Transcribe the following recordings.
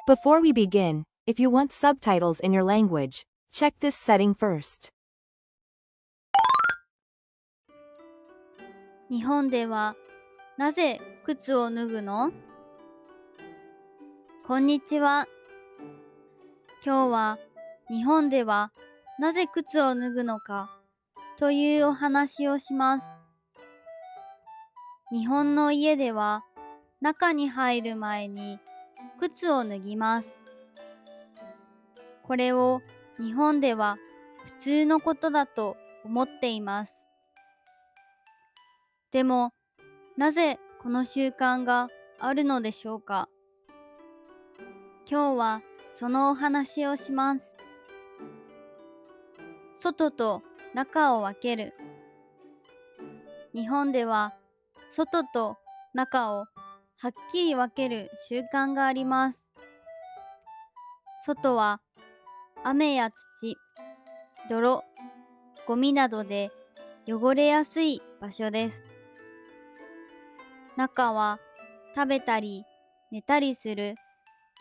Before we begin, if you want subtitles in your language, check this setting first. 日本ではなぜ靴を脱ぐの？こんにちは。今日は日本ではなぜ靴を脱ぐのかというお話をします。日本の家では中に入る前に靴を脱ぎます。これを日本では普通のことだと思っています。でも、なぜこの習慣があるのでしょうか？今日はそのお話をします。外と中を分ける。日本では外と中をはっきり分ける習慣があります。外は雨や土、泥、ゴミなどで汚れやすい場所です。中は食べたり寝たりする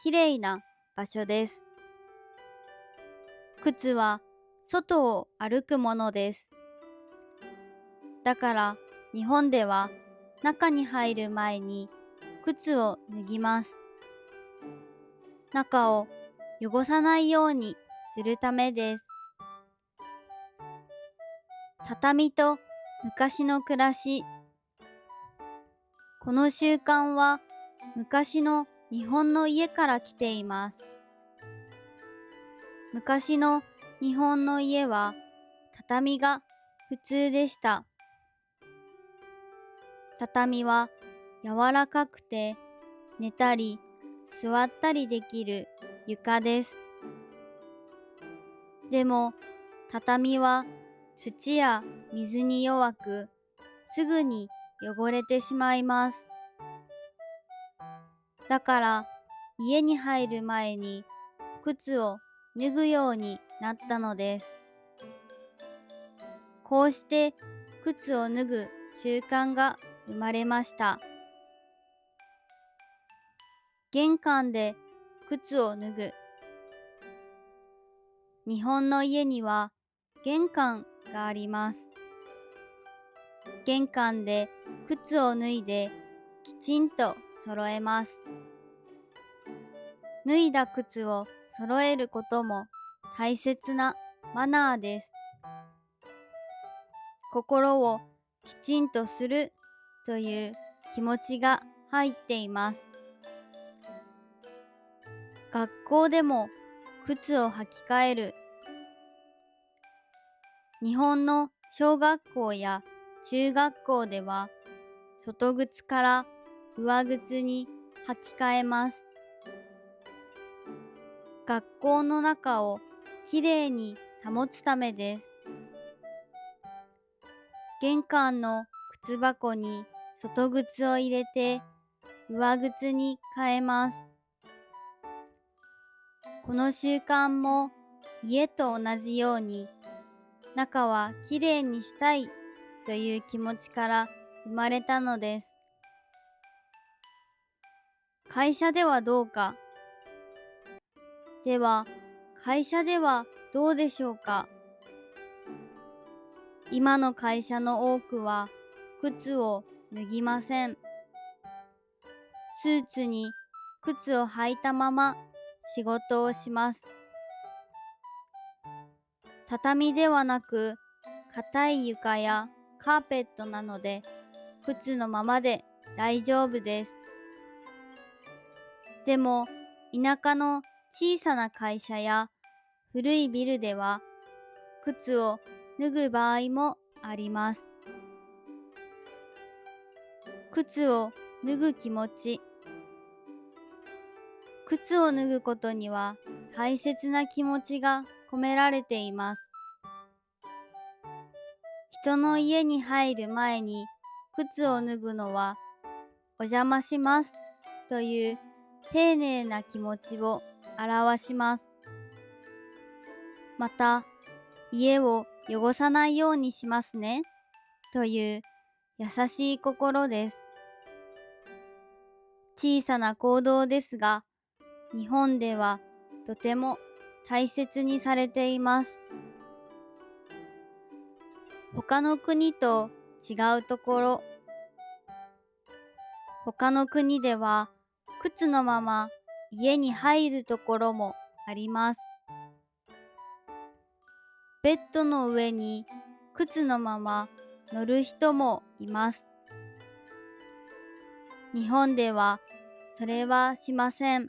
きれいな場所です。靴は外を歩くものです。だから日本では中に入る前に靴を脱ぎます。中を汚さないようにするためです。畳と昔の暮らし。この習慣は昔の日本の家から来ています。昔の日本の家は畳が普通でした。畳は柔らかくて寝たり座ったりできる床です。でも畳は土や水に弱くすぐに汚れてしまいます。だから家に入る前に靴を脱ぐようになったのです。こうして靴を脱ぐ習慣が生まれました。玄関で靴を脱ぐ。日本の家には玄関があります。玄関で靴を脱いできちんと揃えます。脱いだ靴を揃えることも大切なマナーです。心をきちんとするという気持ちが入っています。学校でも靴を履き替える。日本の小学校や中学校では外靴から上靴に履き替えます。学校の中をきれいに保つためです。玄関の靴箱に外靴を入れて上靴に変えます。この習慣も家と同じように中はきれいにしたいという気持ちから生まれたのです。会社ではどうか。では、会社ではどうでしょうか。今の会社の多くは靴を脱ぎません。スーツに靴を履いたまま仕事をします。畳ではなく硬い床やカーペットなので靴のままで大丈夫です。でも田舎の小さな会社や古いビルでは靴を脱ぐ場合もあります。靴を脱ぐ気持ち。靴を脱ぐことには大切な気持ちが込められています。人の家に入る前に靴を脱ぐのはお邪魔しますという丁寧な気持ちを表します。また、家を汚さないようにしますねという優しい心です。小さな行動ですが、日本ではとても大切にされています。他の国と違うところ。他の国では靴のまま家に入るところもあります。ベッドの上に靴のまま乗る人もいます。日本ではそれはしません。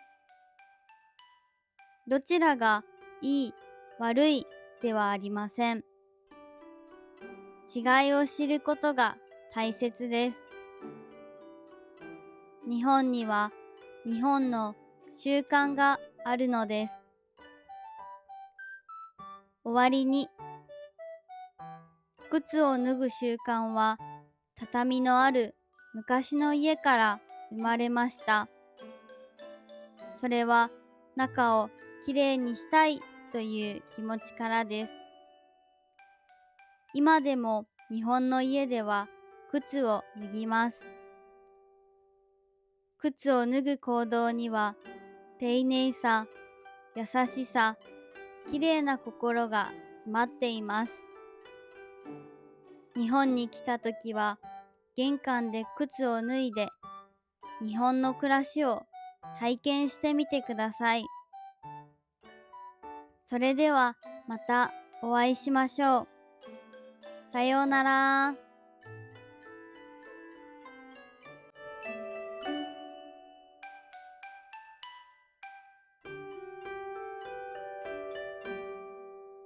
どちらがいい、悪いではありません。違いを知ることが大切です。日本には日本の習慣があるのです。終わりに、靴を脱ぐ習慣は畳のある昔の家から生まれました。それは中をきれいにしたいという気持ちからです。今でも日本の家では靴を脱ぎます。靴を脱ぐ行動には丁寧さ、優しさ、きれいな心が詰まっています。日本に来たときは玄関で靴を脱いで日本の暮らしを体験してみてください。それではまたお会いしましょう。さようなら。